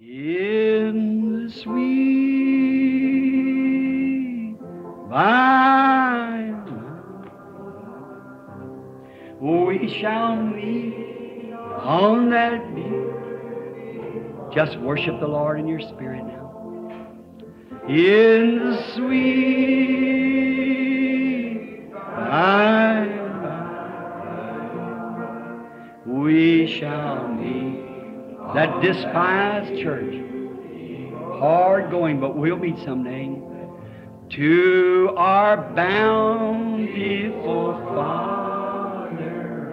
In the sweet by and by, we shall meet on that beach. Just worship the Lord in your spirit now. In the sweet by and by, we shall meet. That despised church, hard going, but we'll meet someday. To our bountiful Father,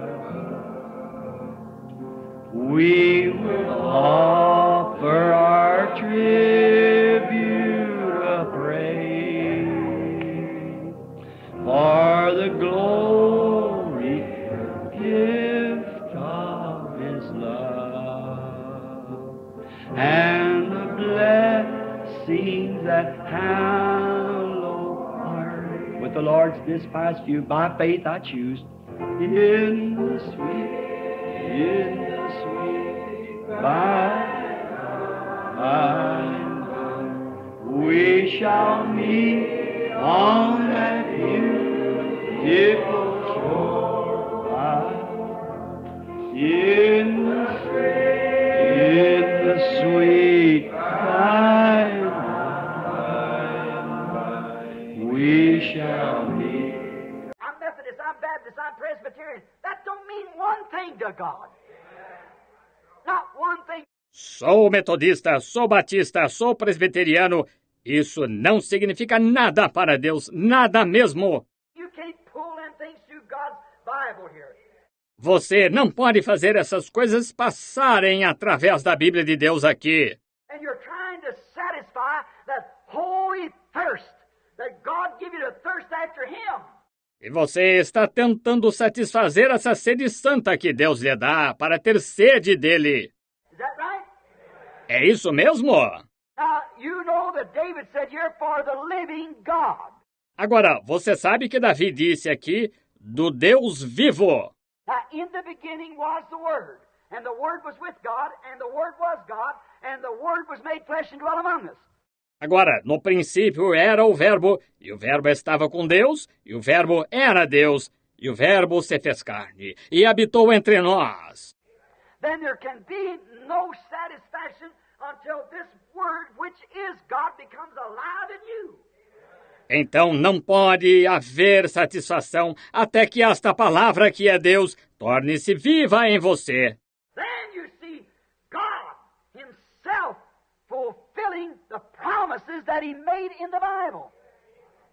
we will offer our tribute of praise for the glory gift of His love and the blessings that hallow our with the Lord's despised few. By faith I choose in the sweet by and by, we shall meet on that beautiful shore. In the sweet by and by, we shall meet. I'm Methodist, I'm Baptist, I'm Presbyterian. That don't mean one thing to God. Not one thing. Sou metodista, sou batista, sou presbiteriano. Isso não significa nada para Deus, nada mesmo. You can't pull them things through God's Bible here. Você não pode fazer essas coisas passarem através da Bíblia de Deus aqui. And you're trying to satisfy that holy thirst that God give you to thirst after Him. E você está tentando satisfazer essa sede santa que Deus lhe dá para ter sede dele. Is that right? É isso mesmo? Now, you know that David said you're for the living God. Agora, você sabe que Davi disse aqui do Deus vivo. Now, in the beginning was the Word, and the Word was with God, and the Word was God, and the Word was made flesh and dwelt among us. Agora, no princípio era o Verbo, e o Verbo estava com Deus, e o Verbo era Deus, e o Verbo se fez carne, e habitou entre nós. Then there can be no satisfaction until this Word, which is God, becomes alive in you. Então não pode haver satisfação até que esta palavra que é Deus torne-se viva em você. Then you see God Himself fulfilling the promises that He made in the Bible.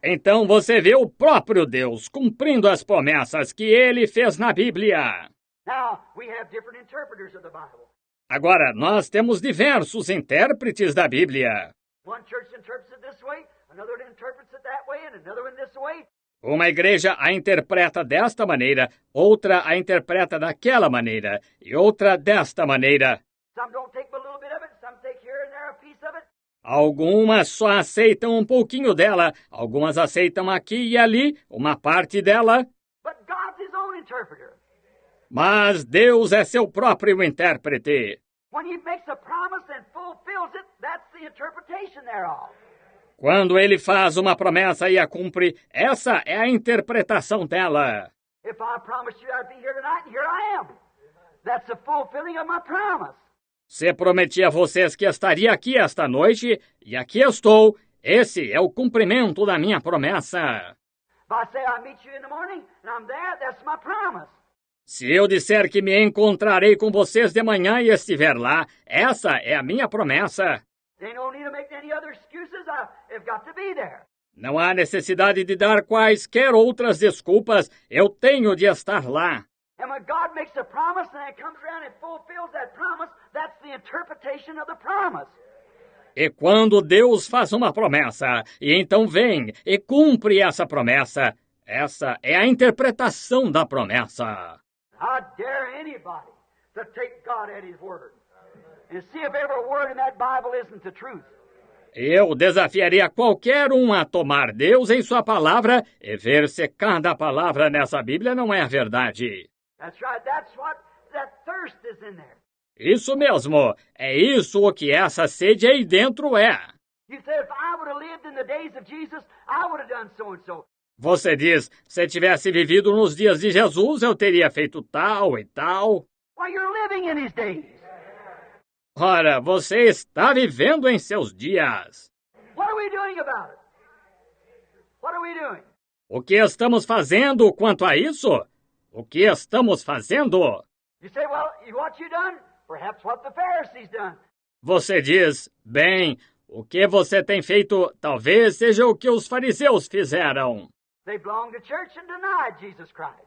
Então você vê o próprio Deus cumprindo as promessas que Ele fez na Bíblia. Now, we have different interpreters of the Bible. Agora, nós temos diversos intérpretes da Bíblia. One church interprets it this way, another interprets it that way, and another one this way. Uma igreja a interpreta desta maneira, outra a interpreta daquela maneira, e outra desta maneira. Some don't take but a little bit of it, some take here and there a piece of it. Algumas só aceitam um pouquinho dela, algumas aceitam aqui e ali uma parte dela. But God's His own interpreter. Mas Deus é seu próprio intérprete. When He makes a promise and fulfills it, that's the interpretation thereof. Quando Ele faz uma promessa e a cumpre, essa é a interpretação dela. If I promised you I'd be here tonight, and here I am. That's the fulfilling of my promise. Se prometi a vocês que estaria aqui esta noite, e aqui estou, esse é o cumprimento da minha promessa. If I say I meet you in the morning, and I'm there, that's my promise. Se eu disser que me encontrarei com vocês de manhã e estiver lá, essa é a minha promessa. There ain't no need to make any other excuses. I've got to be there. Não há necessidade de dar quaisquer outras desculpas, eu tenho de estar lá. And when God makes a promise and it comes around and fulfills that promise, that's the interpretation of the promise. E quando Deus faz uma promessa, e então vem e cumpre essa promessa, essa é a interpretação da promessa. I dare anybody to take God at His word and see if every word in that Bible isn't the truth. Eu desafiaria qualquer um a tomar Deus em sua palavra e ver se cada palavra nessa Bíblia não é a verdade. That's right. That's what that thirst is in there. Isso mesmo, é isso o que essa sede aí dentro é. You said, if I would have lived in the days of Jesus, I would have done so and so. Você diz, se tivesse vivido nos dias de Jesus, eu teria feito tal e tal. Why, you're living in his days. Ora, você está vivendo em seus dias. What are we doing about it? What are we doing? O que estamos fazendo quanto a isso? O que estamos fazendo? You say, well, what you done? Perhaps what the Pharisees done. Você diz, bem, o que você tem feito talvez seja o que os fariseus fizeram. They belonged to church and denied Jesus Christ.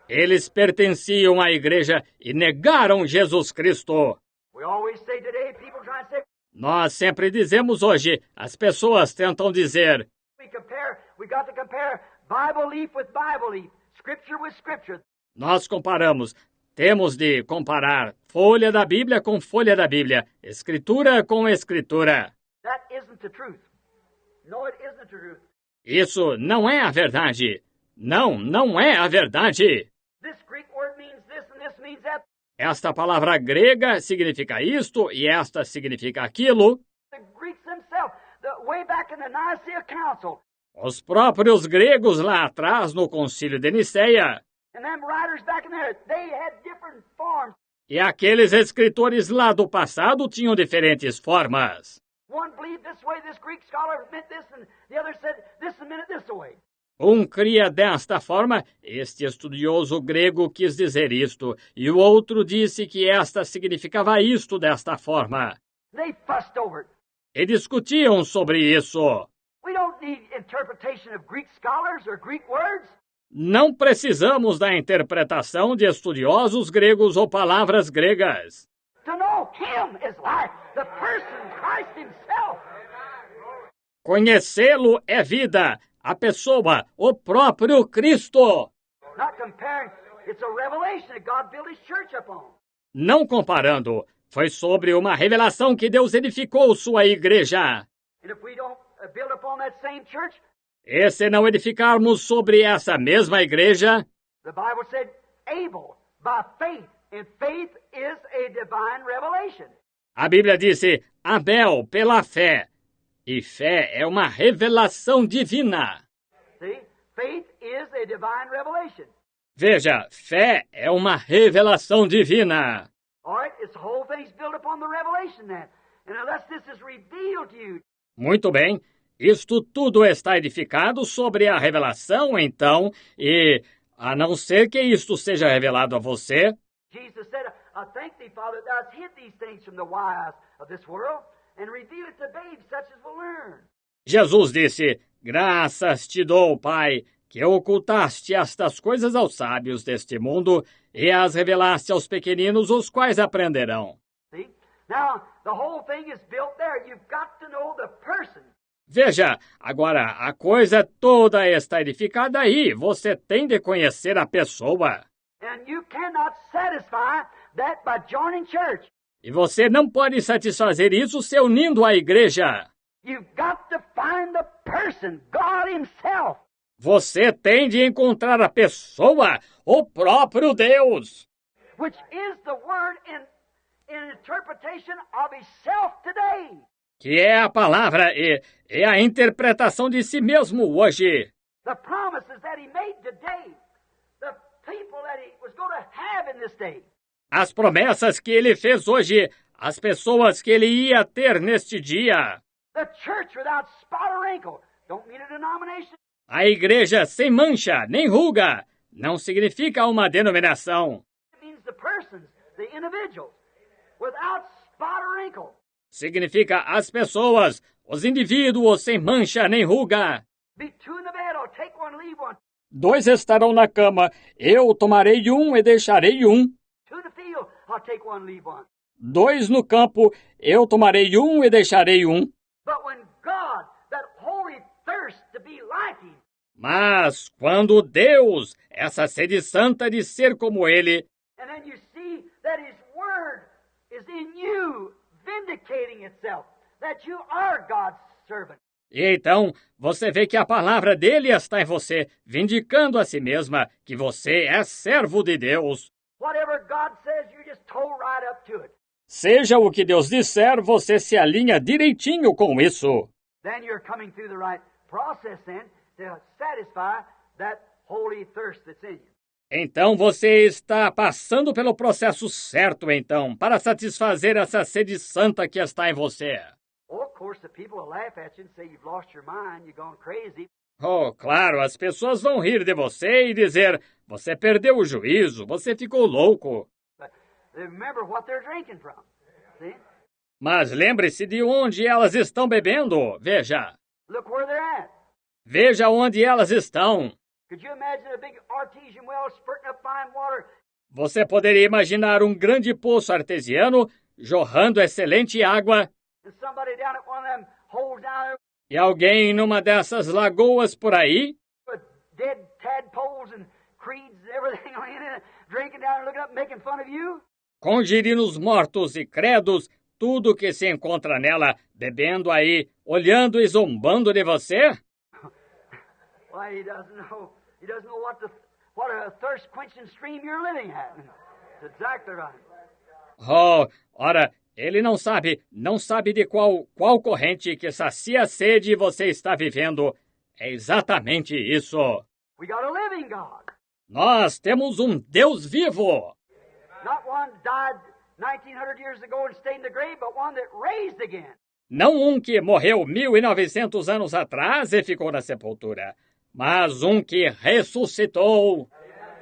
Eles pertenciam à igreja e negaram Jesus Cristo. We always say today, people try to say, Nós sempre dizemos hoje, as pessoas tentam dizer, we got to compare Bible leaf with Bible leaf, Scripture with Scripture. nós comparamos, temos de comparar folha da Bíblia com folha da Bíblia, Escritura com Escritura. That isn't the truth. No, it isn't the truth. Isso não é a verdade. Não, não é a verdade. This Greek word means this and this means that. Esta palavra grega significa isto e esta significa aquilo. The Greeks themselves, way back in the Nicaea Council, Os próprios gregos lá atrás no Concílio de Niceia. and them writers back in there, they had different forms. E aqueles escritores lá do passado tinham diferentes formas. One believed this way, this Greek scholar meant this, and the other said this and meant it this way. Um cria desta forma, este estudioso grego quis dizer isto, e o outro disse que esta significava isto desta forma. They fussed over it. E discutiam sobre isso. We don't need interpretation of Greek scholars or Greek words. Não precisamos da interpretação de estudiosos gregos ou palavras gregas. To know Him is life, the person, Christ Himself. Conhecê-lo é vida, a pessoa, o próprio Cristo. Not comparing, it's a revelation that God built His church upon. Não comparando, foi sobre uma revelação que Deus edificou sua igreja. And if we don't build upon that same church, E se não edificarmos sobre essa mesma igreja, the Bible said, Abel, by faith, and faith is a divine revelation. a Bíblia disse Abel pela fé, e fé é uma revelação divina. See? Faith is a divine revelation. Veja, fé é uma revelação divina. All right? It's the whole thing's built upon the revelation then. And unless this is revealed to you, Muito bem, isto tudo está edificado sobre a revelação, então, e a não ser que isto seja revelado a você, Jesus said, I thank thee, Father, that thou hast hid these things from the wise of this world and revealed it to babes such as will learn. Jesus disse, graças te dou, Pai, que ocultaste estas coisas aos sábios deste mundo e as revelaste aos pequeninos, os quais aprenderão. See? Now, the whole thing is built there. You've got to know the person. Veja, agora a coisa toda está edificada aí, você tem de conhecer a pessoa. And you cannot satisfy that by joining church. E você não pode satisfazer isso se unindo à igreja. You've got to find the person, God Himself. Você tem de encontrar a pessoa, o próprio Deus, Which is the word in interpretation of Himself today. que é a palavra e a interpretação de si mesmo hoje. The promises that He made today. The people that He was going to have in this day. As promessas que ele fez hoje, as pessoas que ele ia ter neste dia. The church without spot or wrinkle. Don't mean a denomination. A igreja sem mancha nem ruga não significa uma denominação. It means the persons, the individuals, without spot or wrinkle. Significa as pessoas, os indivíduos sem mancha nem ruga. Be two in the bed, or take one, leave one. 2 estarão na cama, eu tomarei um e deixarei um. Two in the field, I'll take one, leave one. 2 no campo, eu tomarei um e deixarei um. But when God, that holy thirst to be like Him, Mas quando Deus, essa sede santa de ser como Ele, and then you see that His Word is in you, vindicating itself, that you are God's servant. e então você vê que a palavra dele está em você, vindicando a si mesma que você é servo de Deus. Whatever God says, you just toe right up to it. Seja o que Deus disser, você se alinha direitinho com isso. Then you're coming through the right process then to satisfy that holy thirst that's in you. Então você está passando pelo processo certo, então, para satisfazer essa sede santa que está em você. Oh, of course, the people will laugh at you and say you've lost your mind, you've gone crazy. Oh, claro, as pessoas vão rir de você e dizer, você perdeu o juízo, você ficou louco. But remember what they're drinking from. See? Mas lembre-se de onde elas estão bebendo. Veja. Look where they're at. Veja onde elas estão. Could you imagine a big artesian well spurting up fine water? Você poderia imaginar um grande poço artesiano jorrando excelente água And somebody down at one of them holes down there e alguém numa dessas lagoas por aí, with dead tadpoles and creeds and everything on it, drinking down and looking up, making fun of you? com girinos mortos e credos, tudo que se encontra nela, bebendo aí, olhando e zombando de você? Why, he doesn't know. He doesn't know what a thirst-quenching stream you're living at. That's exactly right. Oh, ora, ele não sabe de qual corrente que sacia a sede você está vivendo. É exatamente isso. We got a living God. Nós temos um Deus vivo. Not one died 1900 years ago and stayed in the grave, but one that raised again. Não um que morreu 1900 anos atrás e ficou na sepultura, mas um que ressuscitou.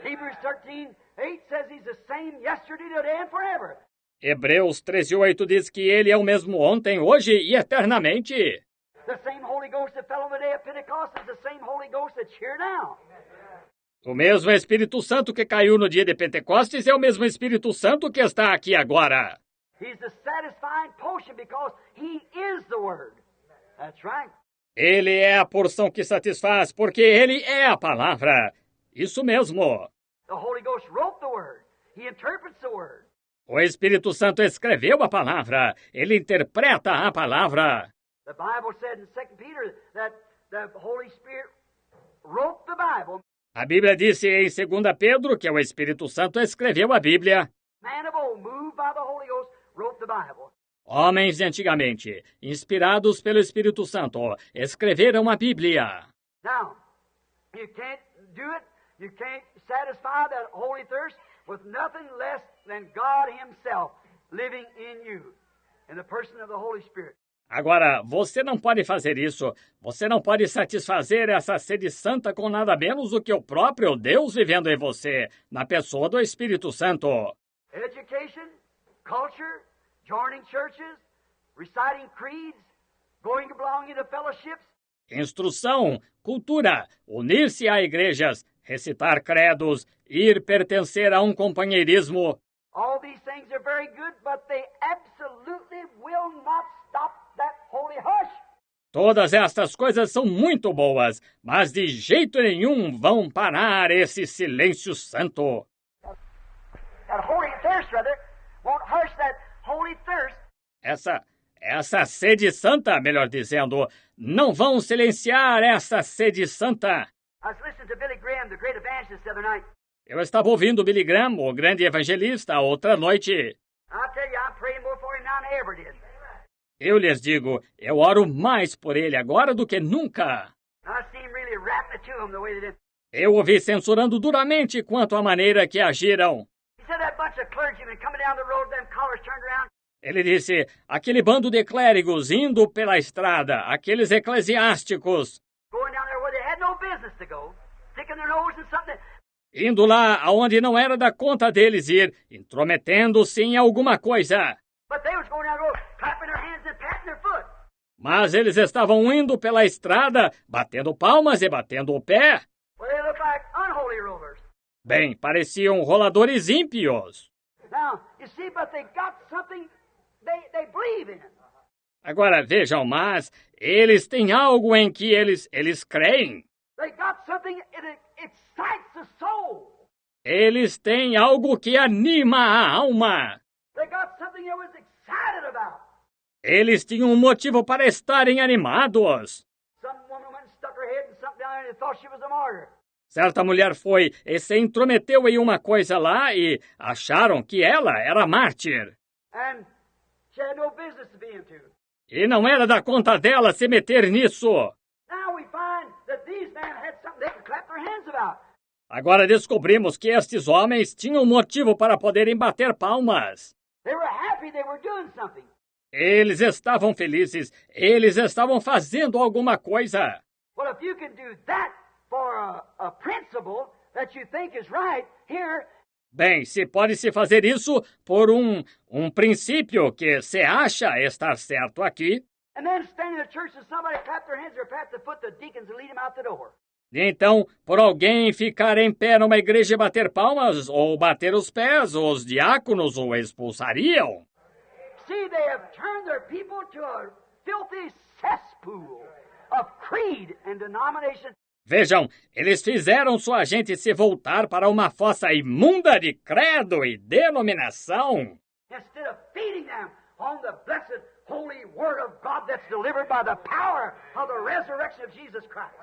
Hebrews 13:8 says he's the same yesterday, today, and forever. Hebreus 13:8 diz que ele é o mesmo ontem, hoje e eternamente. The same Holy Ghost that fell on the day of Pentecost is the same Holy Ghost that's here now. O mesmo Espírito Santo que caiu no dia de Pentecostes é o mesmo Espírito Santo que está aqui agora. He's the satisfying potion because he is the Word. That's right. Ele é a porção que satisfaz, porque ele é a palavra. Isso mesmo. The Holy Ghost wrote the Word. He interprets the Word. O Espírito Santo escreveu a palavra. Ele interpreta a palavra. The Bible said in 2 Peter that the Holy Spirit wrote the Bible. A Bíblia disse em 2 Pedro que o Espírito Santo escreveu a Bíblia. Man of old, moved by the Holy Ghost, wrote the Bible. Homens de antigamente, inspirados pelo Espírito Santo, escreveram a Bíblia. Now, you can't do it. You can't satisfy that holy thirst with nothing less than God Himself living in you, in the person of the Holy Spirit. Agora, você não pode fazer isso. Você não pode satisfazer essa sede santa com nada menos do que o próprio Deus vivendo em você, na pessoa do Espírito Santo. Education, culture, joining churches, reciting creeds, going to belong into fellowships. Instrução, cultura, unir-se a igrejas, recitar credos, ir pertencer a um companheirismo. All these things are very good, but they absolutely will not stop that holy hush. Todas estas coisas são muito boas, mas de jeito nenhum vão parar esse silêncio santo. That holy thirst, rather, won't hush that holy thirst. Essa sede santa, melhor dizendo, não vão silenciar essa sede santa. I was listening to Billy Graham, the great evangelist, the other night. Eu estava ouvindo Billy Graham, o grande evangelista, outra noite. I'll tell you, I'm praying more for him now than I ever did. Eu lhes digo, eu oro mais por ele agora do que nunca. I see him really rapping it to him the way they did. Eu ouvi censurando duramente quanto à maneira que agiram. He said that bunch of clergymen coming down the road, them collars turned around. Ele disse, aquele bando de clérigos indo pela estrada, aqueles eclesiásticos, Going down there where they had no business to go, sticking their nose in something. indo lá aonde não era da conta deles ir, intrometendo-se em alguma coisa. But they was going down the road, clapping their hands and patting their foot. Mas eles estavam indo pela estrada, batendo palmas e batendo o pé. Well, they look like unholy rollers. Bem, pareciam roladores ímpios. Now, you see, but they got something they believe in. Agora, vejam, mas eles têm algo em que eles creem. They got something that excites the soul. Eles têm algo que anima a alma. They got something they was excited about. Eles tinham um motivo para estarem animados. Some woman went and stuck her head in something down there and they thought she was a martyr. Certa mulher foi e se intrometeu em uma coisa lá e acharam que ela era mártir. And she had no business to be into. E não era da conta dela se meter nisso. Now we find that these men had something they could clap their hands about. Agora descobrimos que estes homens tinham motivo para poderem bater palmas. They were happy they were doing something. Eles estavam felizes, eles estavam fazendo alguma coisa. Well, if you can do that for a principle that you think is right here, Bem, se pode-se fazer isso por um princípio que se acha estar certo aqui, and then stand in the church and somebody clap their hands or pat the foot the deacons and lead them out the door. e então, por alguém ficar em pé numa igreja e bater palmas, ou bater os pés, os diáconos o expulsariam. See, they have turned their people to a filthy cesspool of creed and denomination. Vejam, eles fizeram sua gente se voltar para uma fossa imunda de credo e denominação. Instead of feeding them on the blessed, holy Word of God that's delivered by the power of the resurrection of Jesus Christ.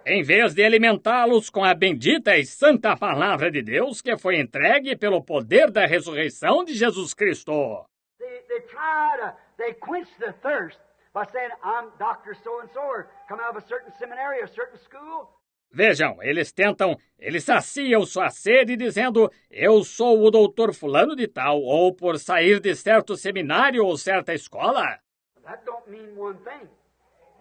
Em vez de alimentá-los com a bendita e santa palavra de Deus que foi entregue pelo poder da ressurreição de Jesus Cristo. They quench the thirst by saying, I'm Dr. So-and-so, or come out of a certain seminary or a certain school. Vejam, eles saciam sua sede dizendo, eu sou o doutor fulano de tal, ou por sair de certo seminário ou certa escola. That don't mean one thing,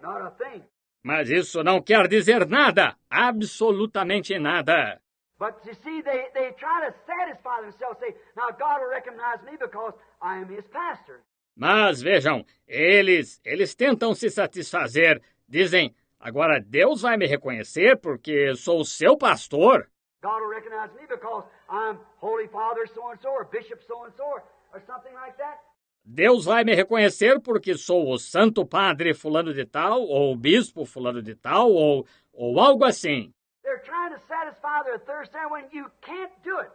not a thing. Mas isso não quer dizer nada, absolutamente nada. But you see, they try to satisfy themselves, say, now God will recognize me because I am His pastor. Mas vejam, eles tentam se satisfazer, dizem, agora Deus vai me reconhecer porque sou seu pastor. God will recognize me because I'm Holy Father so-and-so or Bishop so-and-so or something like that. Deus vai me reconhecer porque sou o Santo Padre fulano de tal, ou Bispo fulano de tal, ou algo assim. They're trying to satisfy their thirst there when you can't do it.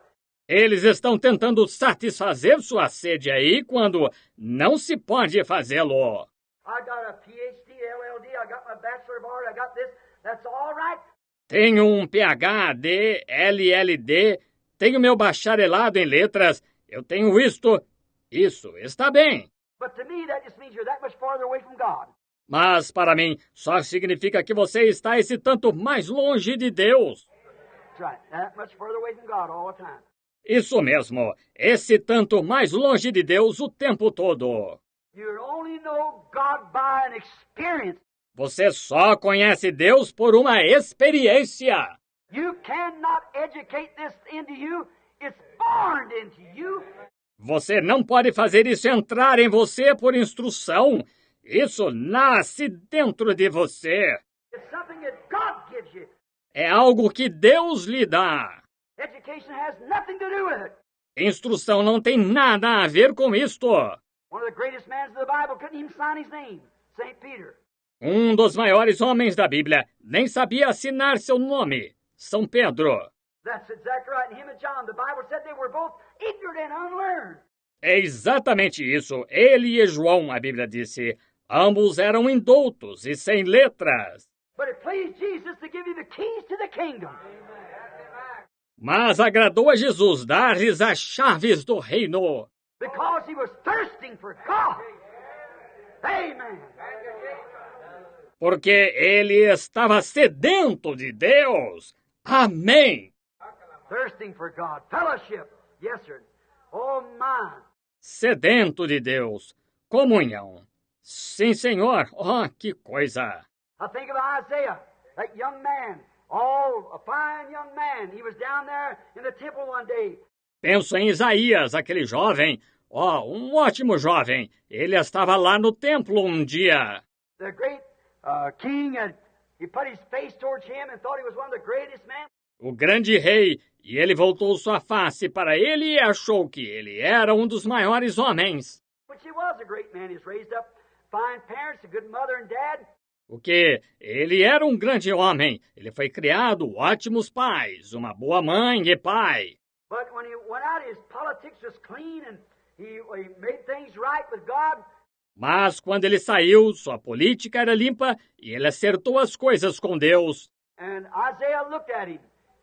Eles estão tentando satisfazer sua sede aí quando não se pode fazê-lo. I got a PhD, LLD, I got my Bachelor of Art, I got this. That's all right. Tenho um PhD, LLD, tenho meu bacharelado em letras, eu tenho isto, isso está bem. But to me, that just means you're that much farther away from God. Mas para mim, só significa que você está esse tanto mais longe de Deus. That's right. That much further away from God all the time. Isso mesmo, esse tanto mais longe de Deus o tempo todo. You only know God by an experience. Você só conhece Deus por uma experiência. You cannot educate this into you. It's born into you. Você não pode fazer isso entrar em você por instrução. Isso nasce dentro de você. It's something that God gives you. É algo que Deus lhe dá. Education has nothing to do with it. Instrução não tem nada a ver com isto. One of the greatest men of the Bible couldn't even sign his name, St. Peter. Um dos maiores homens da Bíblia nem sabia assinar seu nome, São Pedro. That's exactly right. And him and John, the Bible said they were both ignorant and unlearned. É exatamente isso. Ele e João, a Bíblia disse, ambos eram indoutos e sem letras. But it pleased Jesus to give you the keys to the kingdom. Mas agradou a Jesus dar-lhes as chaves do reino. Because he was thirsting for God. Amen. Porque ele estava sedento de Deus. Amém. Thirsting for God. Fellowship. Yes, sir. Oh, my. Sedento de Deus. Comunhão. Sim, Senhor. Oh, que coisa. I think of Isaiah, that young man. Oh, a fine young man. He was down there in the temple one day. Penso em Isaías, aquele jovem. Um ótimo jovem. Ele estava lá no templo um dia. The great king, and he put his face towards him and thought he was one of the greatest men. O grande rei, e ele voltou sua face para ele e achou que ele era um dos maiores homens. Which he was a great man. He was raised up fine parents, a good mother and dad. O que ele era um grande homem. Ele foi criado ótimos pais, uma boa mãe e pai. But when he went out, his politics was clean and he made things right with God. Mas quando ele saiu, sua política era limpa e ele acertou as coisas com Deus. And Isaiah looked at him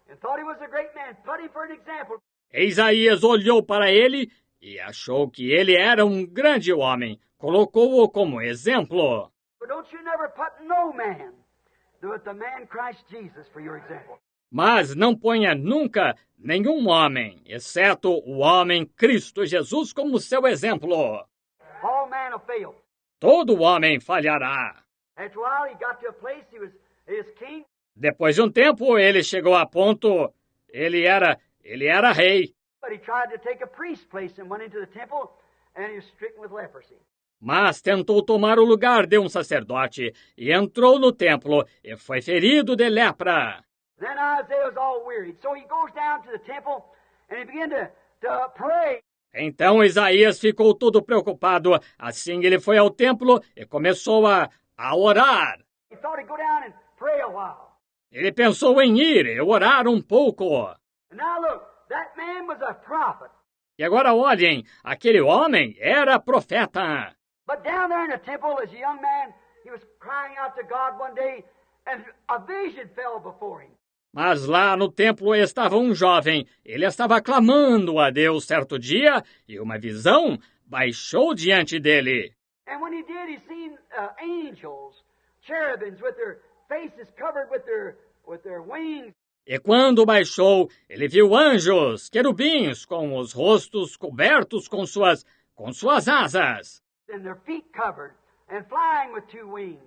and thought he was a great man, put him for an example. Isaías olhou para ele e achou que ele era um grande homem. Colocou-o como exemplo. But don't you never put no man, but the man Christ Jesus for your example. Mas não ponha nunca nenhum homem, exceto o homem Cristo Jesus, como seu exemplo. All man will fail. Todo homem falhará. After a while, he got to a place he was king. Depois de um tempo, ele chegou a ponto, ele era rei. But he tried to take a priest's place and went into the temple, and he was stricken with leprosy. Mas tentou tomar o lugar de um sacerdote e entrou no templo e foi ferido de lepra. Then Isaiah was all wearied, so he goes down to the temple and he began to pray. Então Isaías ficou todo preocupado. Assim ele foi ao templo e começou a orar. He thought he'd go down and pray a while. Ele pensou em ir e orar um pouco. And now look, that man was a prophet. E agora olhem, aquele homem era profeta. But down there in the temple, as a young man, he was crying out to God one day, and a vision fell before him. Mas lá no templo estava um jovem. Ele estava clamando a Deus certo dia e uma visão baixou diante dele. And when he did, he seen angels, cherubims, with their faces covered with their wings. E quando baixou, ele viu anjos, querubins, com os rostos cobertos com suas asas. And their feet covered, and flying with two wings.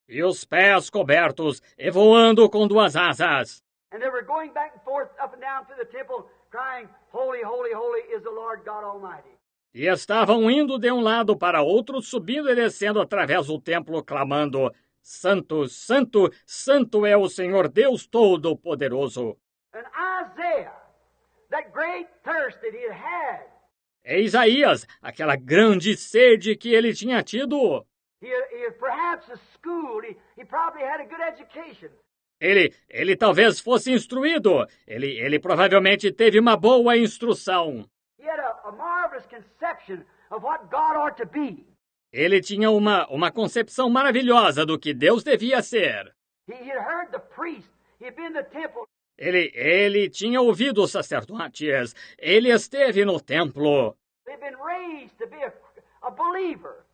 E os pés cobertos e voando com duas asas. And they were going back and forth, up and down through the temple, crying, Holy, holy, holy is the Lord God Almighty. E estavam indo de um lado para outro, subindo e descendo através do templo, clamando, Santo, Santo, Santo é o Senhor Deus Todo-Poderoso. And Isaiah, that great thirst that he had, E Isaías, aquela grande sede que ele tinha tido. he perhaps a school, he probably had a good education. Ele talvez fosse instruído. Ele provavelmente teve uma boa instrução. He had a marvelous conception of what God ought to be. Ele tinha uma concepção maravilhosa do que Deus devia ser. He had heard the priest. He had been in the temple. Ele tinha ouvido os sacerdotes. Ele esteve no templo. They'd been raised to be a believer.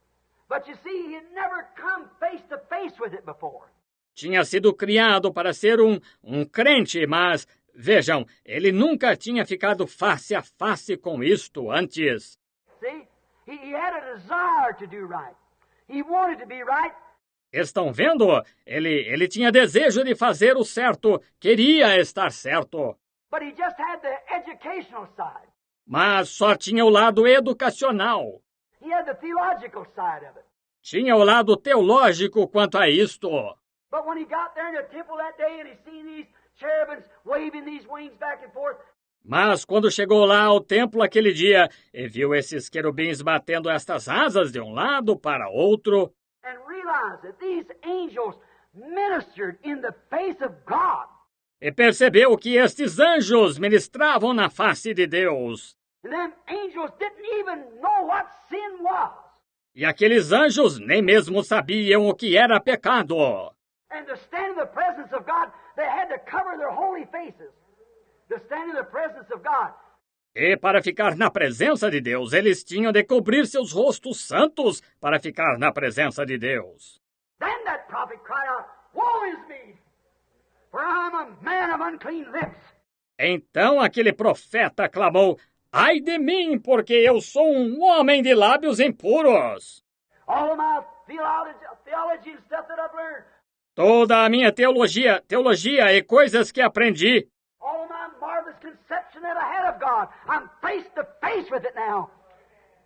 But you see, he had never come face to face with it before. Tinha sido criado para ser um crente, mas, vejam, ele nunca tinha ficado face a face com isto antes. See, he had a desire to do right. He wanted to be right. Estão vendo? Ele tinha desejo de fazer o certo, queria estar certo. But he just had the educational side. Mas só tinha o lado educacional. He had the theological side of it. Tinha o lado teológico quanto a isto. But when he got there in the temple that day and he seen these cherubims waving these wings back and forth. Mas quando chegou lá ao templo aquele dia e viu esses querubins batendo estas asas de um lado para outro, And realized that these angels ministered in the face of God. e percebeu que estes anjos ministravam na face de Deus. And them angels didn't even know what sin was. E aqueles anjos nem mesmo sabiam o que era pecado. And to stand in the presence of God, they had to cover their holy faces. To stand in the presence of God. E para ficar na presença de Deus, eles tinham de cobrir seus rostos santos para ficar na presença de Deus. Then that prophet cried out, Woe is me, for I'm a man of unclean lips. Então aquele profeta clamou, Ai de mim, porque eu sou um homem de lábios impuros. All of my theology and stuff that I've learned. Toda a minha teologia e coisas que aprendi, All of my marvelous conception that I had of God, I'm face to face with it now.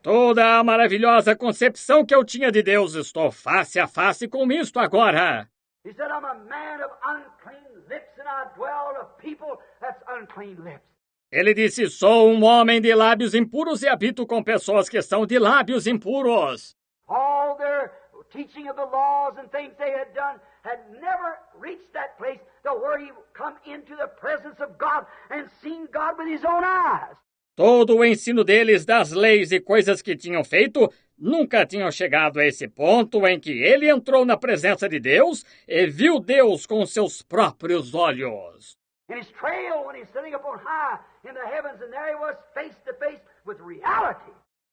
toda a maravilhosa concepção que eu tinha de Deus, estou face a face com isto agora. He said, I'm a man of unclean lips, and I dwell with people that's unclean lips. Ele disse, sou um homem de lábios impuros e habito com pessoas que são de lábios impuros. All their teaching of the laws and things they had done had never reached that place to where he come into the presence of God and seen God with his own eyes. Todo o ensino deles, das leis e coisas que tinham feito, nunca tinham chegado a esse ponto em que ele entrou na presença de Deus e viu Deus com seus próprios olhos. And his trail when he's sitting up on high in the heavens, and there he was face to face with reality.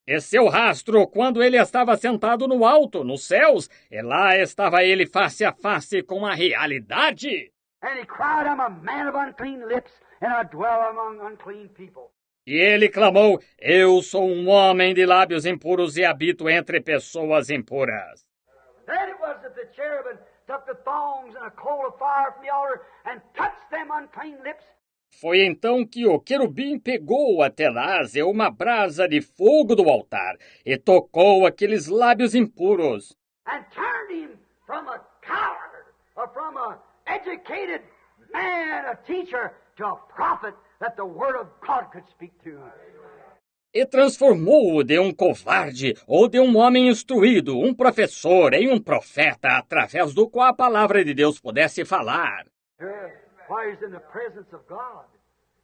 E seu rastro quando ele estava sentado no alto, nos céus, e lá estava ele face a face com a realidade. And he cried, I'm a man of unclean lips, and I dwell among unclean people. E ele clamou, eu sou um homem de lábios impuros e habito entre pessoas impuras. Then it was that the cherubim took the thongs and a coal of fire from the altar and touched them unclean lips. Foi então que o querubim pegou a tenaz e uma brasa de fogo do altar e tocou aqueles lábios impuros. And turned him from a coward, or from a educated man, a teacher, to a prophet that the word of God could speak to. E transformou-o de um covarde ou de um homem instruído, um professor em um profeta, através do qual a palavra de Deus pudesse falar. While he's in the presence of God,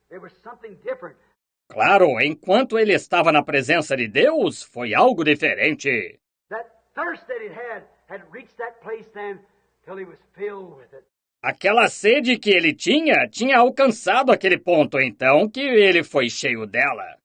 there was something different. Claro, enquanto ele estava na presença de Deus, foi algo diferente. That thirst that he had reached that place then till he was filled with it. Aquela sede que ele tinha alcançado aquele ponto então que ele foi cheio dela.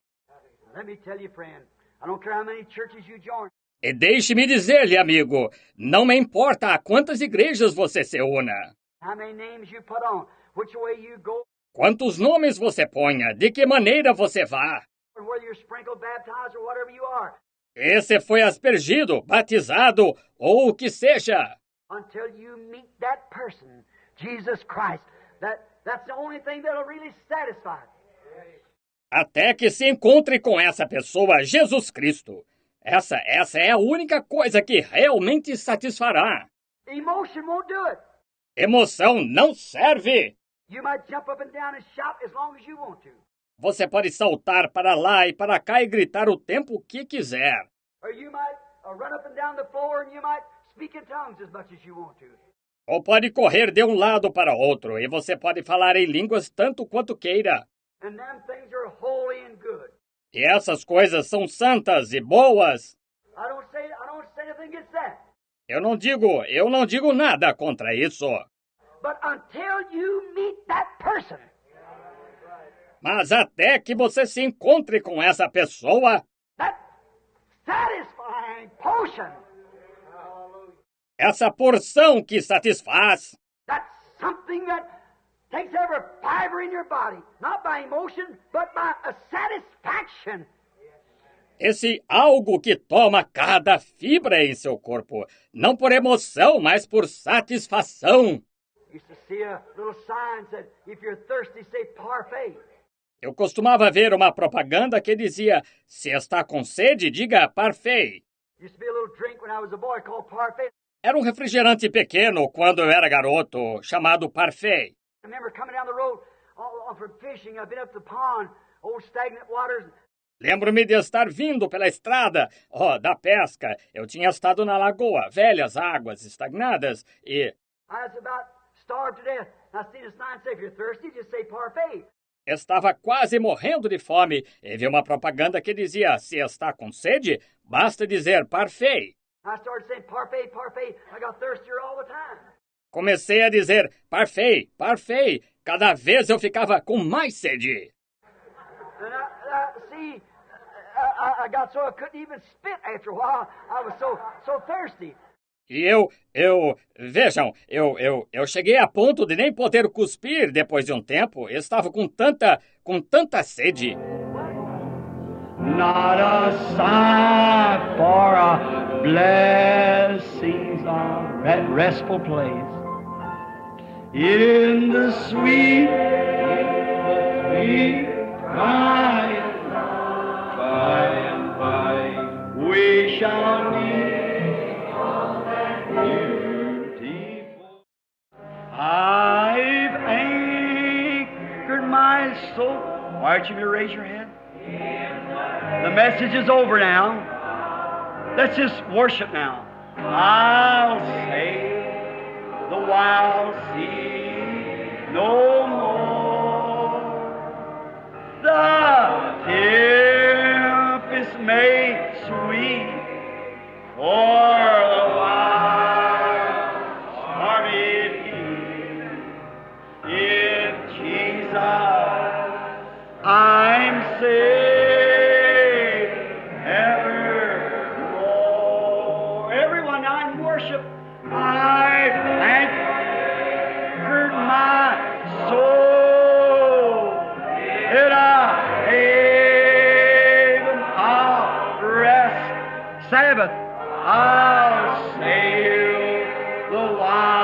Let me tell you, friend, I don't care how many churches you join. E deixe-me dizer-lhe, amigo, não me importa a quantas igrejas você se una. How many names you put on, which way you go, Quantos nomes você ponha, de que maneira você vá. and whether you're sprinkled, baptized, or whatever you are, E se foi aspergido, batizado, ou o que seja. until you meet that person, Jesus Christ, that's the only thing that'll really satisfy. Até que se encontre com essa pessoa, Jesus Cristo. Essa é a única coisa que realmente satisfará. Emotion won't do it. Emoção não serve. You might jump up and down and shout as long as you want to. Você pode saltar para lá e para cá e gritar o tempo que quiser. Or you might run up and down the floor and you might speak in tongues as much as you want to. Ou pode correr de um lado para outro e você pode falar em línguas tanto quanto queira. And them things are holy and good. E essas coisas são santas e boas. I don't say anything against that. Eu não digo nada contra isso. But until you meet that person, Mas até que você se encontre com essa pessoa, that satisfying potion, essa porção que satisfaz, that's something that takes every fiber in your body, not by emotion, but by a satisfaction. esse algo que toma cada fibra em seu corpo, não por emoção, mas por satisfação. Used to see a little sign that said, if you're thirsty, say parfait. Eu costumava ver uma propaganda que dizia, se está com sede, diga parfait. Used to be a little drink when I was a boy called parfait. Era um refrigerante pequeno quando eu era garoto, chamado parfait. I remember coming down the road from fishing. I've been up the pond, old stagnant waters. Lembro-me de estar vindo pela estrada, da pesca. Eu tinha estado na lagoa, velhas águas estagnadas, e I was about starved to death. I seen a sign say, if you're thirsty, just say parfait. estava quase morrendo de fome. E vi uma propaganda que dizia, se está com sede, basta dizer parfait. I started saying parfait, parfait. I got thirstier all the time. Comecei a dizer parfait, parfait. Cada vez eu ficava com mais sede. And I got so I couldn't even spit after a while. I was so thirsty. E vejam, eu cheguei a ponto de nem poder cuspir depois de um tempo. Eu estava com tanta sede. Not a sigh for a blessings of that restful place. In the sweet by and by, we shall meet on that beautiful. I've anchored my soul. Why don't you raise your hand? The message is over now. Let's just worship now. I'll sail the wild sea no more. The tempest may sweep for the wild stormy sea. In Jesus I'm saved evermore. Everyone now in worship, I've anchored my soul in a haven of rest. Sabbath, I'll sail the wide